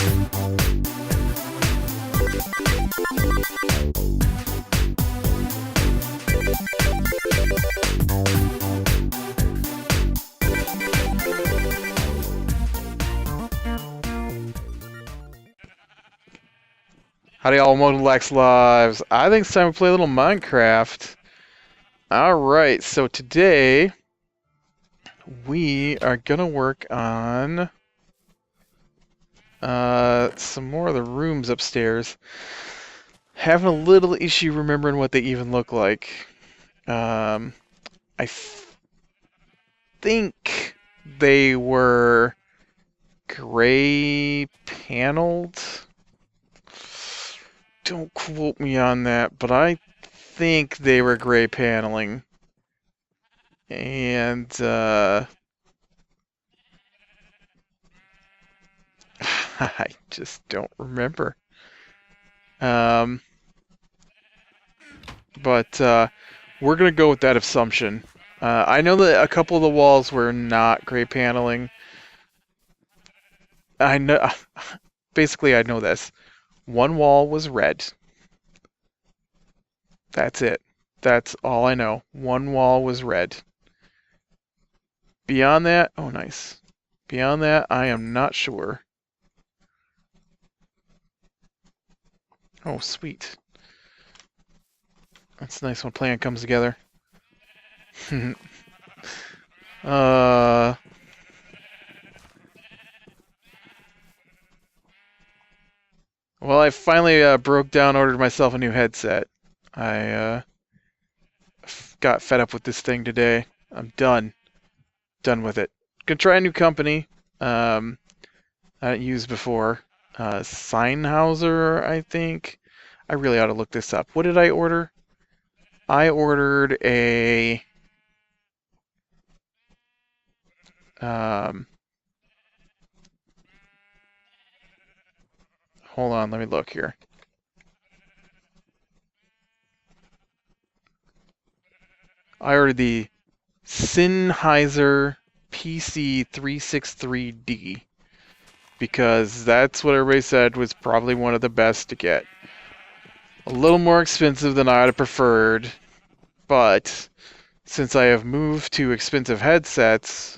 Howdy all, welcome to Lac Lives. I think it's time to play a little Minecraft. Alright, so today we are gonna work on some more of the rooms upstairs. Having a little issue remembering what they even look like. I think they were gray paneled. Don't quote me on that, but I think they were gray paneling. And, I just don't remember. But, we're gonna go with that assumption. I know that a couple of the walls were not gray paneling. I know, basically I know this. One wall was red. That's it. That's all I know. One wall was red. Beyond that, oh nice. Beyond that, I am not sure. Oh, sweet. That's nice when a plan comes together. Well, I finally broke down, ordered myself a new headset. I got fed up with this thing today. I'm done. Done with it. Gonna try a new company. I haven't used before. Sennheiser, I think. I really ought to look this up. What did I order? I ordered a hold on, let me look here. I ordered the Sennheiser PC363D because that's what everybody said was probably one of the best to get. A little more expensive than I would have preferred, but since I have moved to expensive headsets,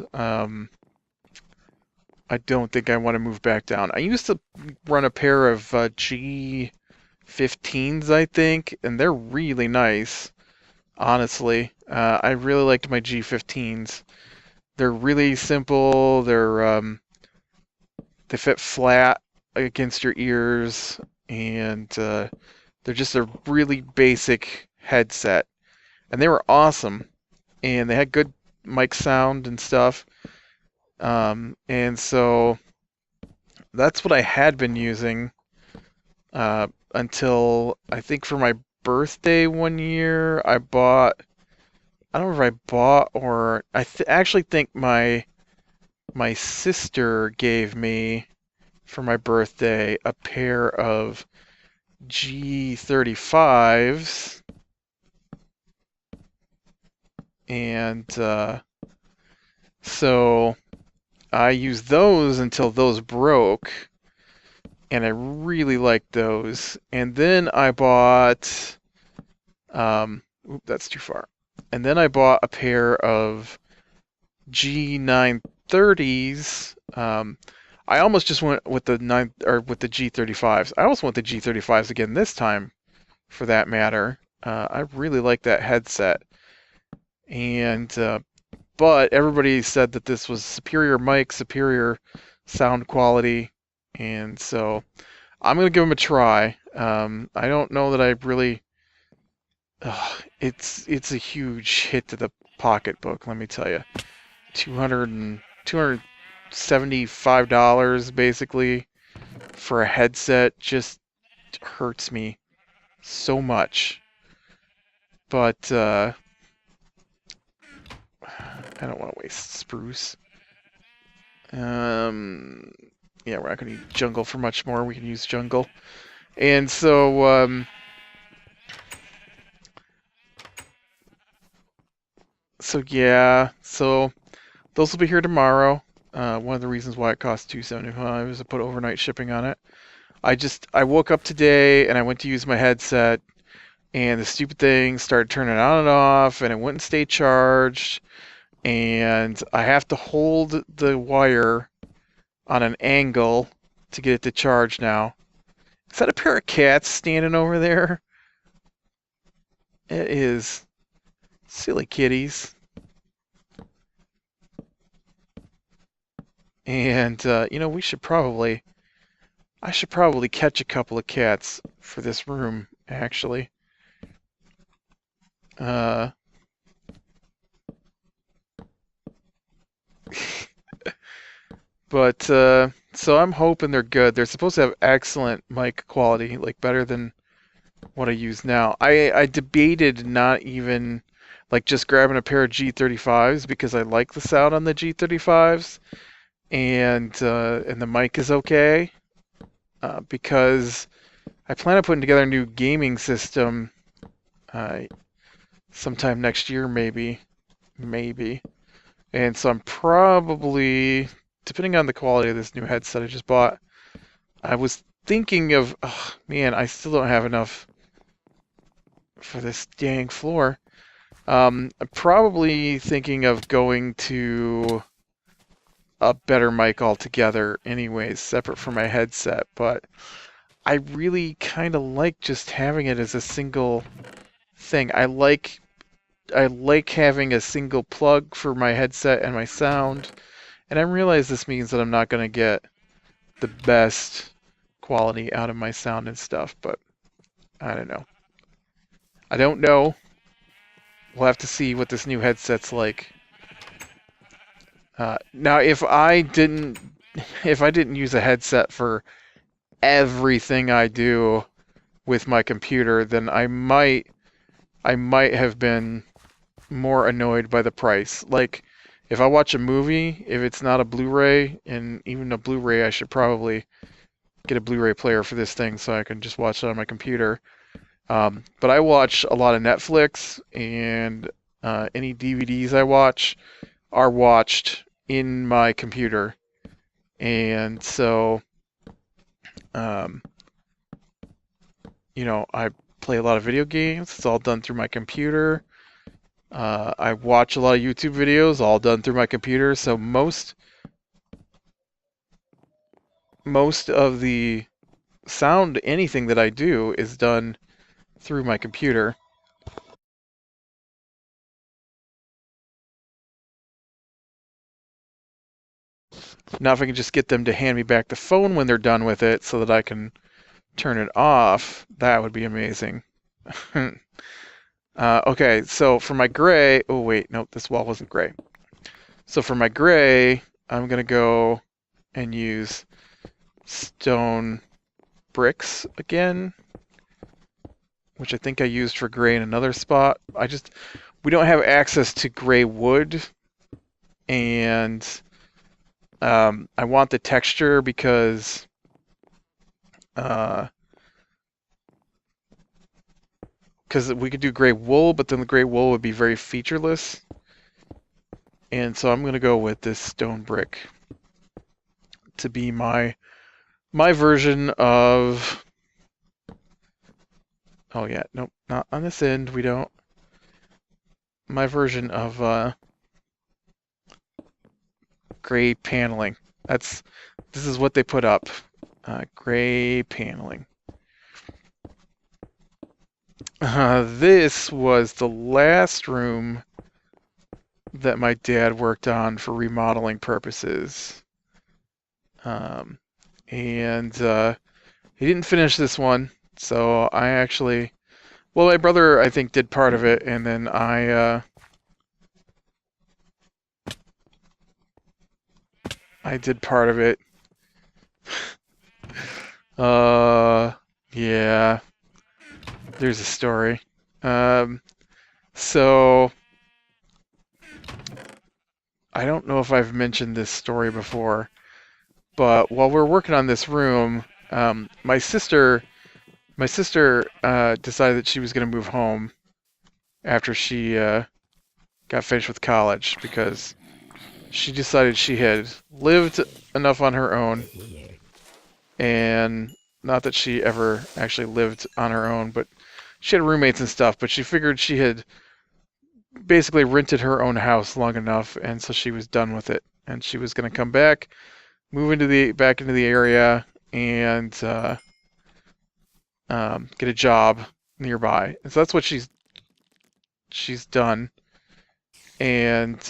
I don't think I want to move back down. I used to run a pair of G15s, I think, and they're really nice, honestly. I really liked my G15s. They're really simple. They fit flat against your ears, and they're just a really basic headset. And they were awesome, and they had good mic sound and stuff. And so that's what I had been using until I think for my birthday one year I don't know if I bought or actually think my sister gave me for my birthday a pair of G35s, and so I used those until those broke, and I really liked those. And then I bought, that's too far. And then I bought a pair of G930s. I almost just went with the G35s. I also want the G35s again this time, for that matter. I really like that headset, and but everybody said that this was superior mic, superior sound quality, and so I'm gonna give them a try. I don't know that I really. It's a huge hit to the pocketbook, let me tell you. $275 basically for a headset just hurts me so much. But I don't want to waste spruce. Yeah, we're not going to use jungle for much more. We can use jungle. And so, yeah, so those will be here tomorrow. One of the reasons why it cost $275 is to put overnight shipping on it. I woke up today and I went to use my headset, and the stupid thing started turning on and off, and it wouldn't stay charged, and I have to hold the wire on an angle to get it to charge now. Is that a pair of cats standing over there? It is. Silly kitties. And, I should probably catch a couple of cats for this room, actually. But, so I'm hoping they're good. They're supposed to have excellent mic quality, like better than what I use now. I debated not even, like, just grabbing a pair of G35s because I like the sound on the G35s, and the mic is okay, because I plan on putting together a new gaming system sometime next year, maybe. And so I'm probably, depending on the quality of this new headset I just bought, I was thinking of, oh, man, I still don't have enough for this dang floor. I'm probably thinking of going to a better mic altogether anyways, separate from my headset, but I really kind of like just having it as a single thing. I like having a single plug for my headset and my sound, and I realize this means that I'm not going to get the best quality out of my sound and stuff, but I don't know. I don't know. We'll have to see what this new headset's like. Now, if I didn't use a headset for everything I do with my computer, then I might have been more annoyed by the price. Like, if I watch a movie, if it's not a Blu-ray, and even a Blu-ray, I should probably get a Blu-ray player for this thing so I can just watch it on my computer. But I watch a lot of Netflix, and any DVDs I watch are watched in my computer. And so, I play a lot of video games. It's all done through my computer. I watch a lot of YouTube videos, all done through my computer. So most of the sound, anything that I do, is done through my computer. Now, if I can just get them to hand me back the phone when they're done with it so that I can turn it off, that would be amazing. Okay, so for my gray, oh wait, no, this wall wasn't gray. So for my gray, I'm going to go and use stone bricks again, which I think I used for gray in another spot. We don't have access to gray wood, and I want the texture because we could do gray wool, but then the gray wool would be very featureless. And so I'm going to go with this stone brick to be my version of... Oh yeah, nope, not on this end, we don't. My version of gray paneling. This is what they put up. Gray paneling. This was the last room that my dad worked on for remodeling purposes. And he didn't finish this one, so I actually... Well, my brother, I think, did part of it, and then I did part of it. Yeah. There's a story. So I don't know if I've mentioned this story before, but while we're working on this room, my sister decided that she was going to move home after she got finished with college because she decided she had lived enough on her own, and not that she ever actually lived on her own, but she had roommates and stuff, but she figured she had basically rented her own house long enough, and so she was done with it. And she was going to come back, move back into the area, and get a job nearby. And so that's what she's done. And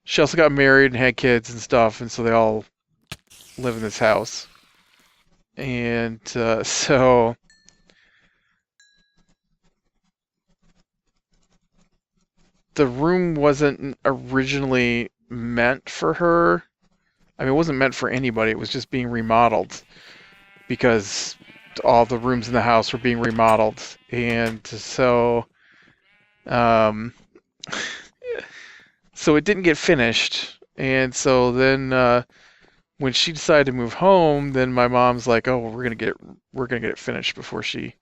she also got married and had kids and stuff, and so they all live in this house. And so the room wasn't originally meant for her. I mean, it wasn't meant for anybody. It was just being remodeled because all the rooms in the house were being remodeled. And so, um, so it didn't get finished. And so then, when she decided to move home, then my mom's like, "Oh, well, we're gonna get it finished before she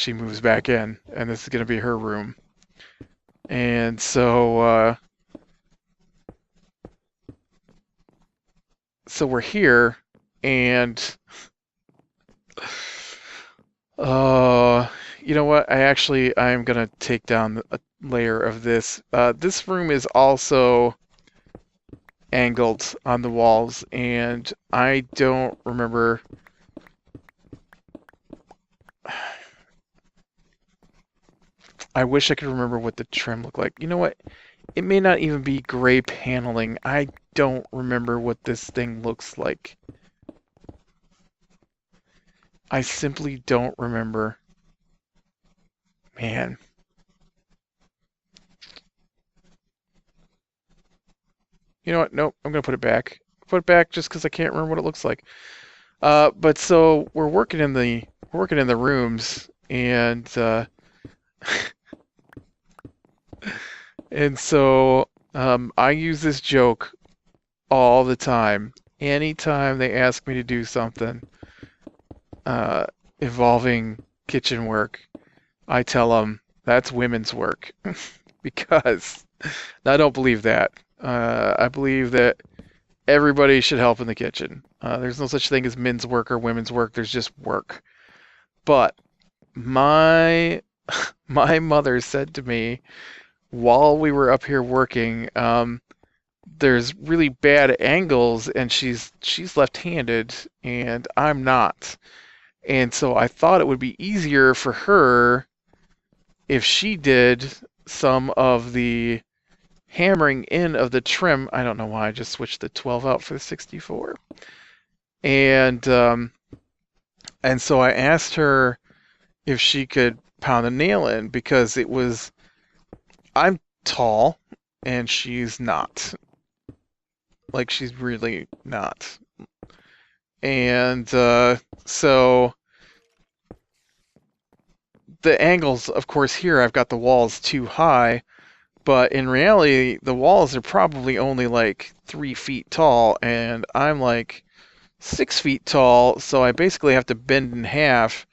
moves back in, and this is gonna be her room." And so we're here, and you know what? I'm gonna take down a layer of this. This room is also angled on the walls, and I don't remember. I wish I could remember what the trim looked like. You know what? It may not even be gray paneling. I don't remember what this thing looks like. I simply don't remember. Man. You know what? Nope. I'm going to put it back. Put it back just because I can't remember what it looks like. But so we're working in the rooms, and and so I use this joke all the time. Anytime they ask me to do something uh, involving kitchen work, I tell them that's women's work because I don't believe that. I believe that everybody should help in the kitchen. There's no such thing as men's work or women's work. There's just work. But my my mother said to me while we were up here working, there's really bad angles, and she's left-handed, and I'm not. And so I thought it would be easier for her if she did some of the hammering in of the trim. I don't know why I just switched the 12 out for the 64. And so I asked her if she could pound a nail in because I'm tall and she's not. Like, she's really not. And so the angles, of course, here I've got the walls too high, but in reality, the walls are probably only like 3 feet tall, and I'm like 6 feet tall, so I basically have to bend in half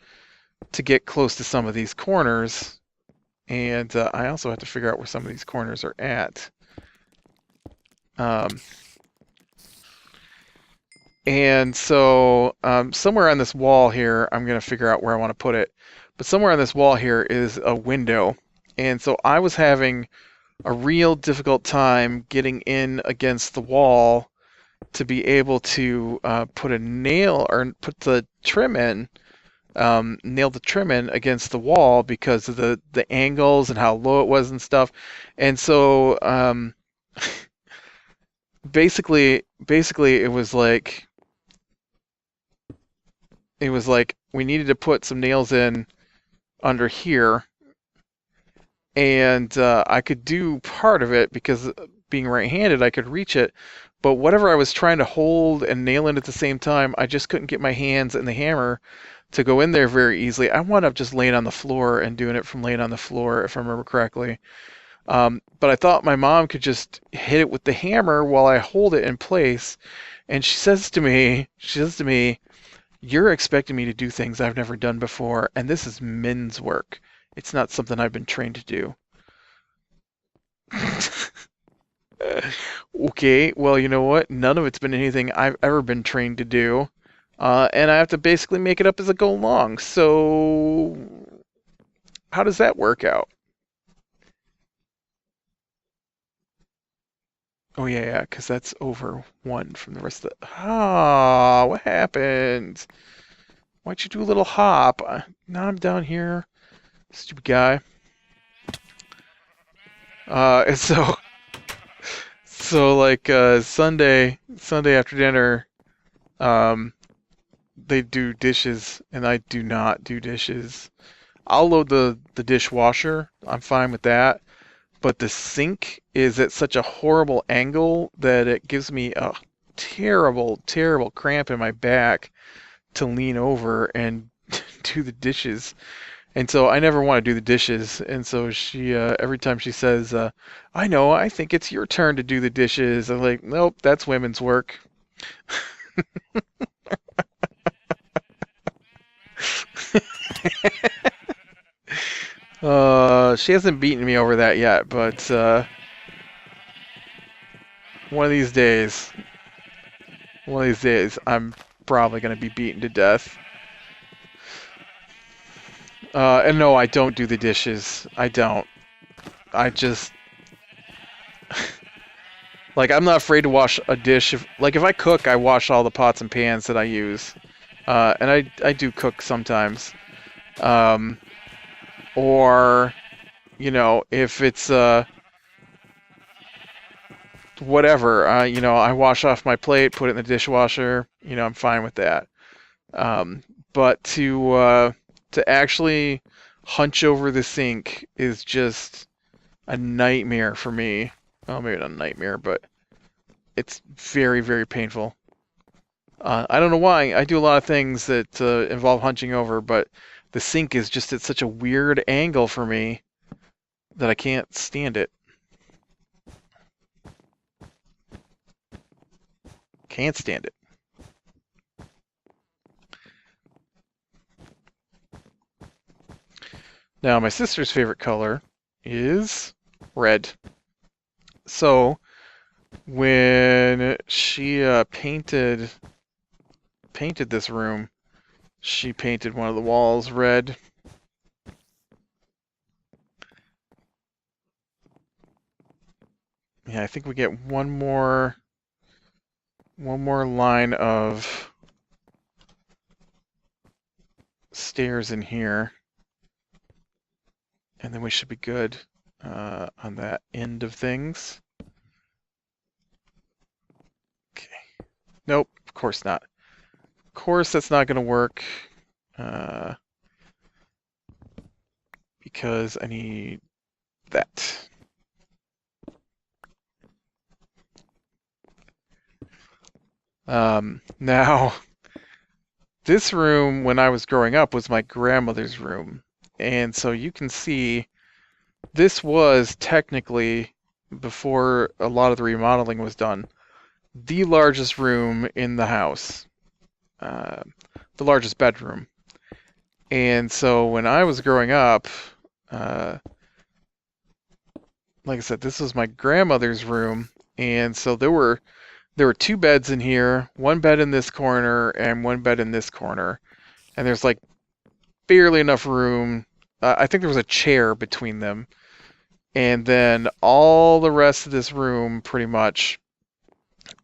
to get close to some of these corners. And I also have to figure out where some of these corners are at. And so somewhere on this wall here, I'm going to figure out where I want to put it. But somewhere on this wall here is a window. And so I was having a real difficult time getting in against the wall to be able to put a nail or put the trim in, nail the trim in against the wall because of the angles and how low it was and stuff. And so basically it was like we needed to put some nails in under here, and I could do part of it because being right-handed, I could reach it. But whatever I was trying to hold and nail in at the same time, I just couldn't get my hands and the hammer to go in there very easily. I wound up just laying on the floor and doing it from laying on the floor, if I remember correctly. But I thought my mom could just hit it with the hammer while I hold it in place. And she says to me, "You're expecting me to do things I've never done before, and this is men's work. It's not something I've been trained to do." Okay, well, you know what? None of it's been anything I've ever been trained to do. And I have to basically make it up as I go along. So, how does that work out? Oh, yeah, yeah, because that's over one from the rest of the. Ah, what happened? Why'd you do a little hop? Now I'm down here. Stupid guy. And so like Sunday after dinner, um, they do dishes, and I do not do dishes. I'll load the dishwasher. I'm fine with that. But the sink is at such a horrible angle that it gives me a terrible, terrible cramp in my back to lean over and do the dishes. And so I never want to do the dishes. And so she, every time she says, I know, I think it's your turn to do the dishes. I'm like, nope, that's women's work. She hasn't beaten me over that yet, but one of these days, one of these days, I'm probably going to be beaten to death. And no, I don't do the dishes. I don't. I just like I'm not afraid to wash a dish. If I cook, I wash all the pots and pans that I use. And I do cook sometimes. Um, or if it's whatever, I wash off my plate, put it in the dishwasher. I'm fine with that. Um, but to actually hunch over the sink is just a nightmare for me. Well, maybe not a nightmare, but it's very, very painful. I don't know why. I do a lot of things that involve hunching over, but the sink is just at such a weird angle for me that I can't stand it. Can't stand it. Now, my sister's favorite color is red. So, when she painted this room, she painted one of the walls red. Yeah, I think we get one more line of stairs in here, and then we should be good on that end of things. Okay. Nope, of course not. Of course that's not going to work uh, because I need that. Now, this room, when I was growing up, was my grandmother's room. And so you can see this was technically, before a lot of the remodeling was done, the largest room in the house, uh, the largest bedroom. And so when I was growing up, uh, like I said, this was my grandmother's room. And so there were two beds in here, one bed in this corner and one bed in this corner. And there's like barely enough room. I think there was a chair between them. And then all the rest of this room pretty much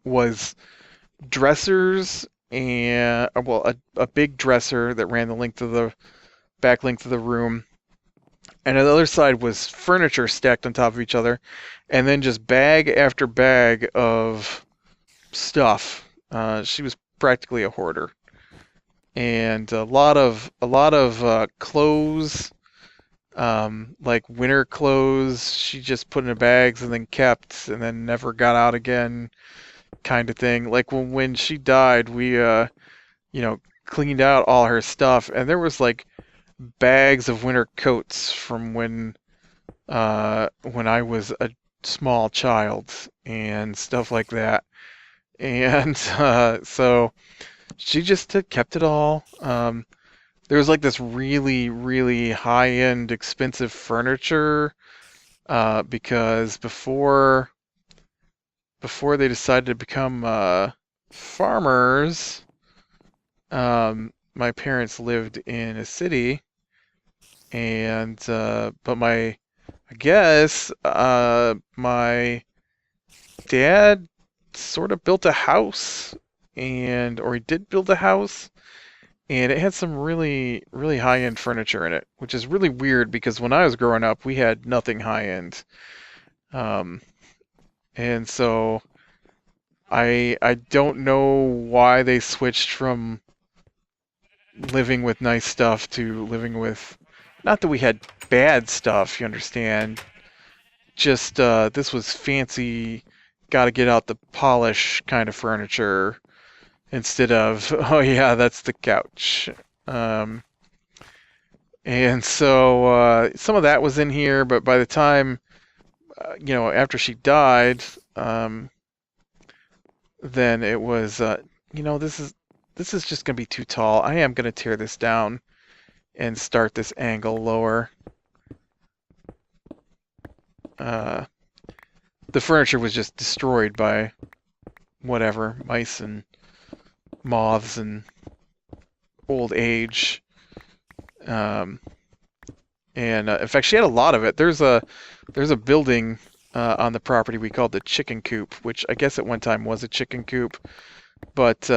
was dressers and, well, a big dresser that ran the length of the back length of the room. And on the other side was furniture stacked on top of each other. And then just bag after bag of stuff. She was practically a hoarder. And a lot of clothes, like winter clothes, she just put in bags and then kept and then never got out again, kind of thing. Like when she died, we cleaned out all her stuff, and there was like bags of winter coats from when I was a small child and stuff like that. And so she just had kept it all. There was like this really, really high-end, expensive furniture because before they decided to become farmers, my parents lived in a city, and but I guess my dad sort of built a house, or he did build a house, and it had some really, really high-end furniture in it, which is really weird because when I was growing up, we had nothing high-end. Um, and so I don't know why they switched from living with nice stuff to living with, not that we had bad stuff, you understand. Just this was fancy, got to get out the polish kind of furniture instead of, oh yeah, that's the couch. Um, and so some of that was in here, but by the time, after she died, um, then it was, this is just gonna be too tall. I am gonna tear this down and start this angle lower. Uh, the furniture was just destroyed by whatever, mice and moths and old age. Um, and in fact, she had a lot of it. There's a building on the property we called the chicken coop, which I guess at one time was a chicken coop, but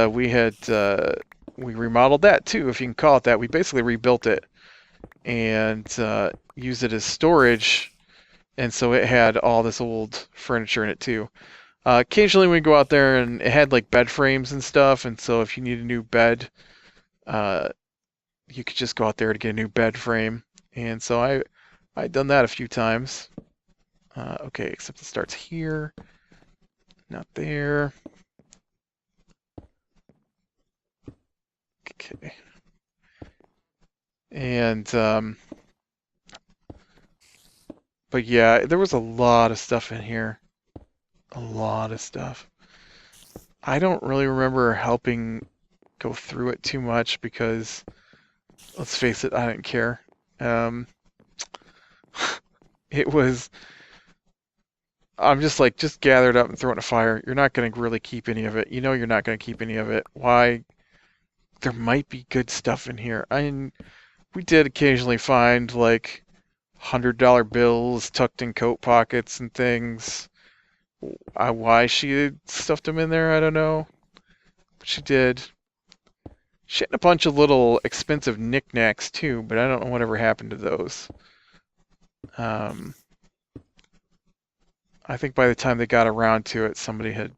we remodeled that too, if you can call it that. We basically rebuilt it and used it as storage, and so it had all this old furniture in it too. Occasionally we go out there and it had like bed frames and stuff, and so if you need a new bed, uh, you could just go out there to get a new bed frame. And so I'd done that a few times. Okay, except it starts here, not there. Okay. And but yeah, there was a lot of stuff in here. A lot of stuff. I don't really remember helping go through it too much because, let's face it, I didn't care. Um, it was, I'm just like, just gather it up and throw it in a fire. You're not going to really keep any of it. You know you're not going to keep any of it. Why? There might be good stuff in here. We did occasionally find like $100 bills tucked in coat pockets and things. Why she had stuffed them in there, I don't know. But she did. She had a bunch of little expensive knickknacks too, but I don't know whatever happened to those. Um, I think by the time they got around to it, somebody had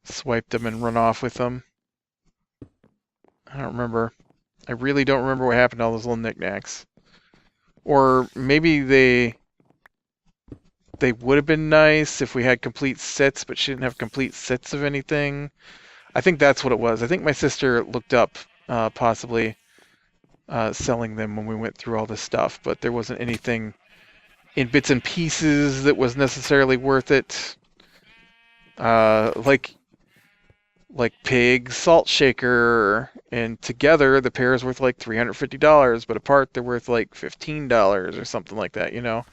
swiped them and run off with them. I don't remember. I really don't remember what happened to all those little knickknacks. Or maybe they would have been nice if we had complete sets, but she didn't have complete sets of anything. I think that's what it was. I think my sister looked up possibly selling them when we went through all this stuff, but there wasn't anything in bits and pieces that was necessarily worth it. Like pig salt shaker, and together the pair is worth like $350, but apart they're worth like $15 or something like that. Well,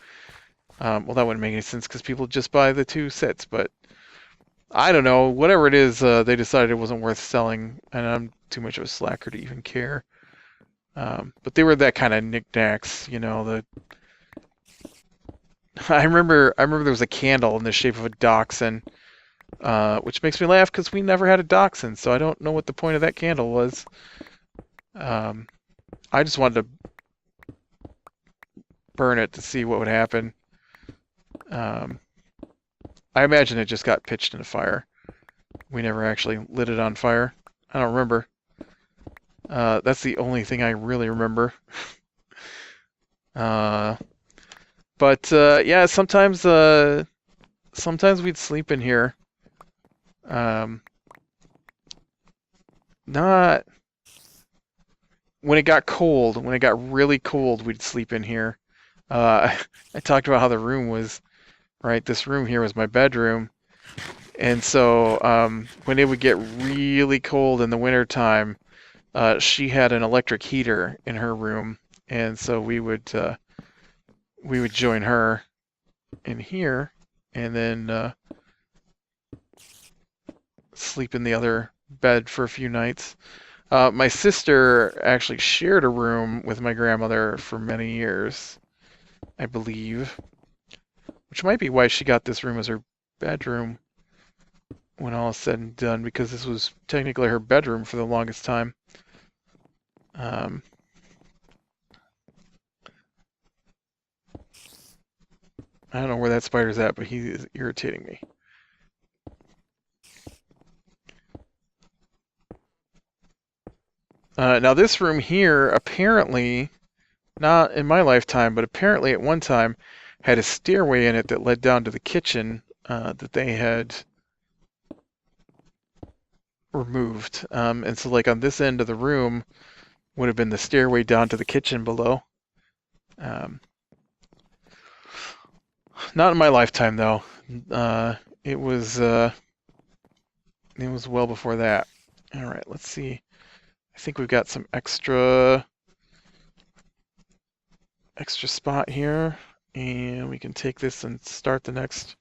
that wouldn't make any sense because people just buy the two sets, but I don't know. Whatever it is, they decided it wasn't worth selling, and I'm too much of a slacker to even care. But they were that kind of knickknacks, The I remember there was a candle in the shape of a dachshund, which makes me laugh because we never had a dachshund, so I don't know what the point of that candle was. I just wanted to burn it to see what would happen. I imagine it just got pitched in a fire. We never actually lit it on fire. I don't remember. That's the only thing I really remember. But yeah, sometimes we'd sleep in here. Not when it got cold. When it got really cold, we'd sleep in here. I talked about how the room was, right? This room here was my bedroom. And so when it would get really cold in the wintertime, she had an electric heater in her room. And so we would join her in here. And then sleep in the other bed for a few nights. My sister actually shared a room with my grandmother for many years, I believe, which might be why she got this room as her bedroom when all is said and done, because this was technically her bedroom for the longest time. I don't know where that spider's at, but he is irritating me. Now this room here, apparently, not in my lifetime, but apparently at one time, had a stairway in it that led down to the kitchen that they had removed. And so like on this end of the room would have been the stairway down to the kitchen below. Not in my lifetime though. It was well before that. All right, let's see. I think we've got some extra spot here, and we can take this and start the next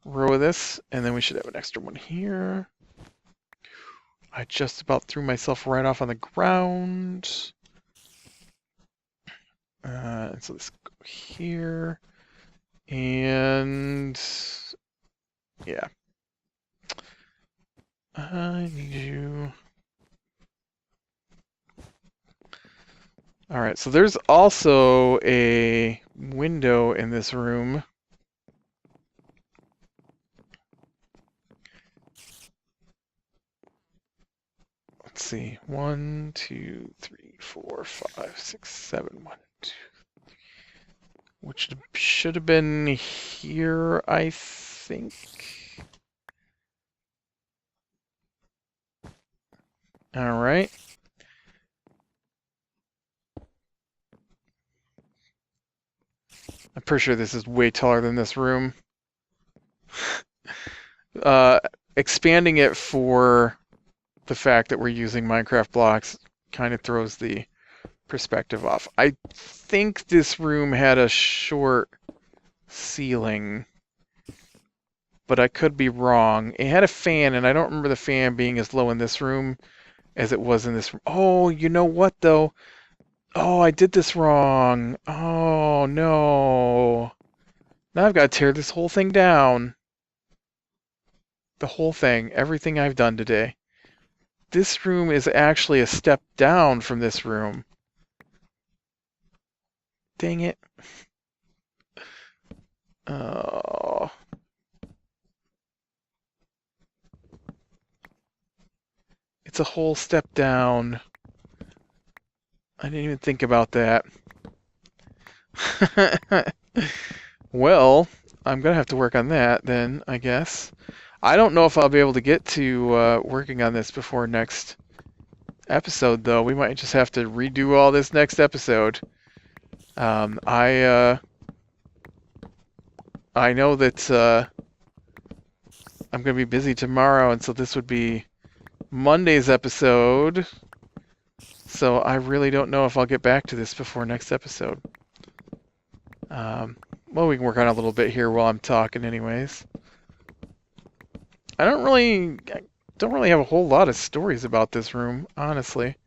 row of this, and then we should have an extra one here. I just about threw myself right off on the ground. And so this go here, and yeah. I need you. All right, so there's also a window in this room. Let's see, 1, 2, 3, 4, 5, 6, 7, 1, 2, which should have been here, I think. All right. I'm pretty sure this is way taller than this room. Expanding it for the fact that we're using Minecraft blocks kind of throws the perspective off. I think this room had a short ceiling, but I could be wrong. It had a fan, and I don't remember the fan being as low in this room as it was in this room. Oh, you know what, though? Oh, I did this wrong. Oh, no. Now I've got to tear this whole thing down. The whole thing. Everything I've done today. This room is actually a step down from this room. Dang it. Oh. It's a whole step down. I didn't even think about that. Well, I'm going to have to work on that then, I guess. I don't know if I'll be able to get to working on this before next episode, though. We might just have to redo all this next episode. I know that I'm going to be busy tomorrow, and so this would be Monday's episode. So I really don't know if I'll get back to this before next episode. Well, we can work on it a little bit here while I'm talking anyways. I don't really have a whole lot of stories about this room, honestly.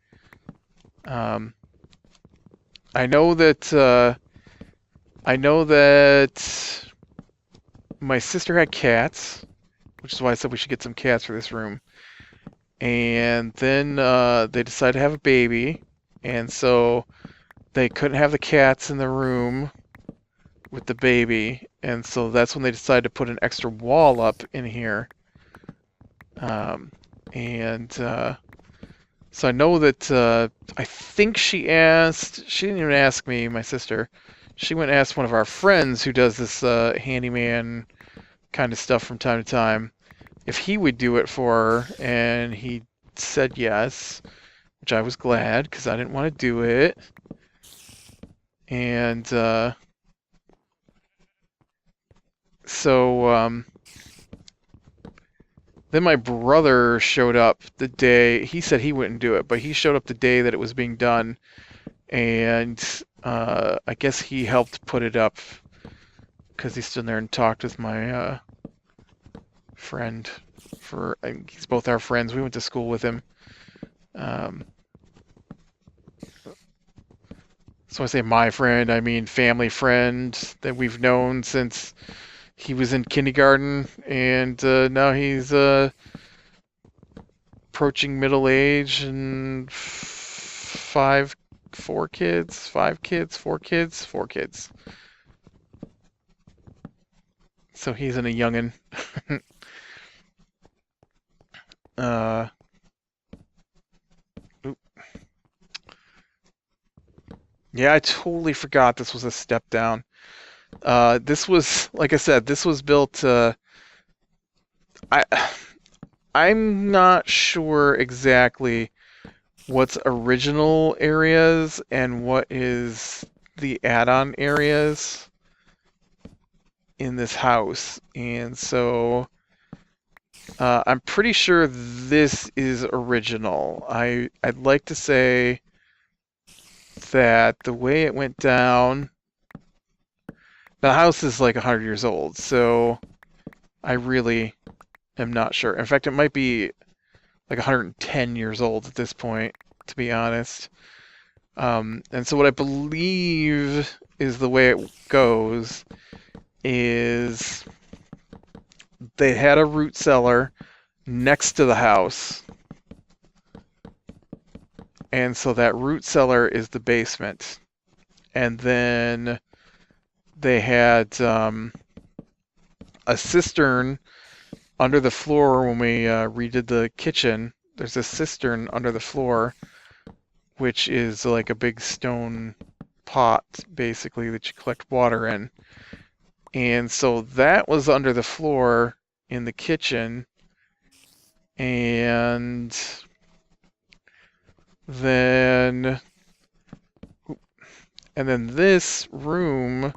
I know that my sister had cats, which is why I said we should get some cats for this room. And then they decided to have a baby, and so they couldn't have the cats in the room with the baby, and so that's when they decided to put an extra wall up in here. So I know that I think she didn't even ask me, my sister. She went and asked one of our friends who does this handyman kind of stuff from time to time if he would do it for her, and he said yes, which I was glad because I didn't want to do it. And so then my brother showed up the day, he said he wouldn't do it, but he showed up the day that it was being done, and I guess he helped put it up because he stood there and talked with my friend he's both our friends. We went to school with him. Um, so I say my friend, I mean family friend that we've known since he was in kindergarten, and now he's approaching middle age and four kids, four kids. So he's in a youngin. uh, yeah, I totally forgot this was a step down. This was, like I said, this was built. I I'm not sure exactly what's original areas and what is the add-on areas in this house, and so I'm pretty sure this is original. I'd like to say that the way it went down, the house is like 100 years old, so I really am not sure. In fact, it might be like 110 years old at this point, to be honest. And so what I believe is the way it goes is they had a root cellar next to the house. And so that root cellar is the basement. And then they had a cistern under the floor when we redid the kitchen. There's a cistern under the floor, which is like a big stone pot, basically, that you collect water in. And so that was under the floor in the kitchen. And then this room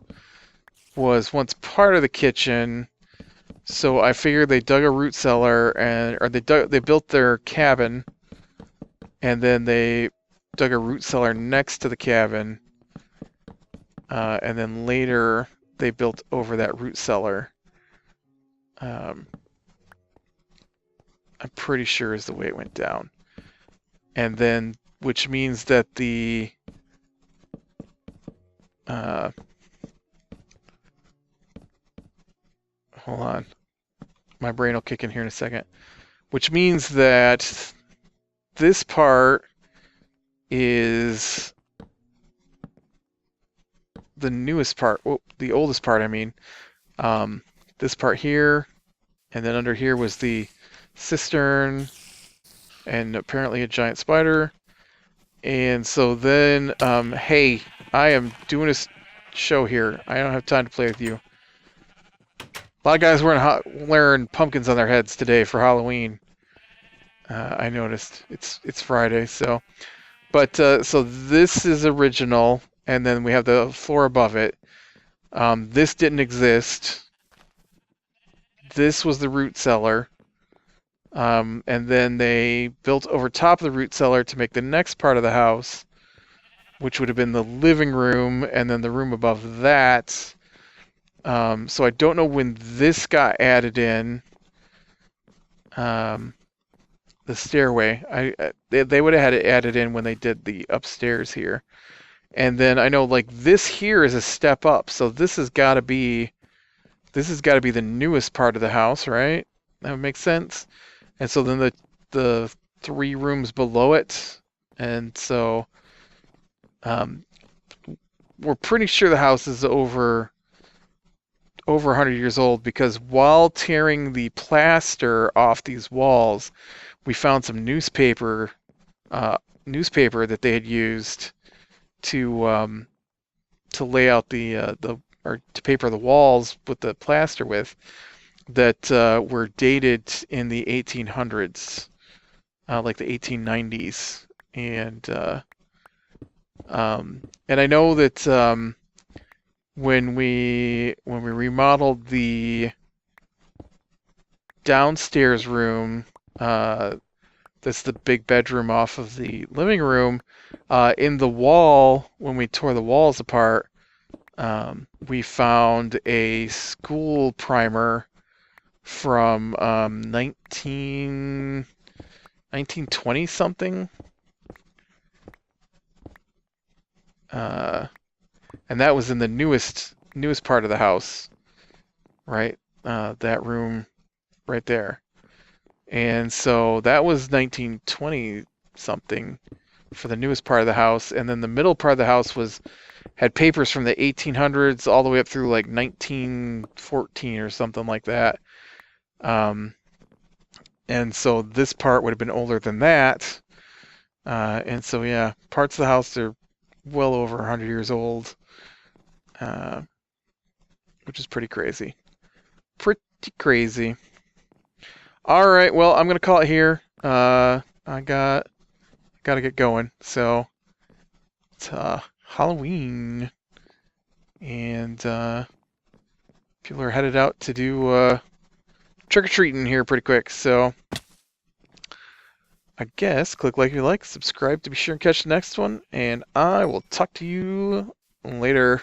was once part of the kitchen. So I figured they dug a root cellar or they built their cabin, and then they dug a root cellar next to the cabin, and then later they built over that root cellar. I'm pretty sure is the way it went down. And then, which means that the hold on, my brain will kick in here in a second. Which means that this part is the newest part, the oldest part, I mean. This part here, and then under here was the cistern, and apparently a giant spider. And so then, hey, I am doing a show here. I don't have time to play with you. A lot of guys wearing pumpkins on their heads today for Halloween. I noticed it's Friday, so. But so this is original, and then we have the floor above it. This didn't exist. This was the root cellar. And then they built over top of the root cellar to make the next part of the house, which would have been the living room, and then the room above that. So I don't know when this got added in. The stairway. They would have had it added in when they did the upstairs here. And then I know like this here is a step up, so this has got to be the newest part of the house, right? That would make sense. And so then the 3 rooms below it, and so we're pretty sure the house is over 100 years old, because while tearing the plaster off these walls, we found some newspaper that they had used to lay out or to paper the walls with the plaster with, that were dated in the 1800s, like the 1890s, and I know that when we remodeled the downstairs room, that's the big bedroom off of the living room, in the wall, when we tore the walls apart, we found a school primer from 1920 something. And that was in the newest part of the house, right? That room right there. And so that was 1920 something for the newest part of the house, and then the middle part of the house had papers from the 1800s all the way up through like 1914 or something like that. And so this part would have been older than that. And so yeah, parts of the house are well over 100 years old, which is pretty crazy. Pretty crazy. All right, well, I'm gonna call it here. I gotta get going. So it's Halloween, and people are headed out to do trick or treating here pretty quick. So I guess click like you like, subscribe to be sure and catch the next one, and I will talk to you later.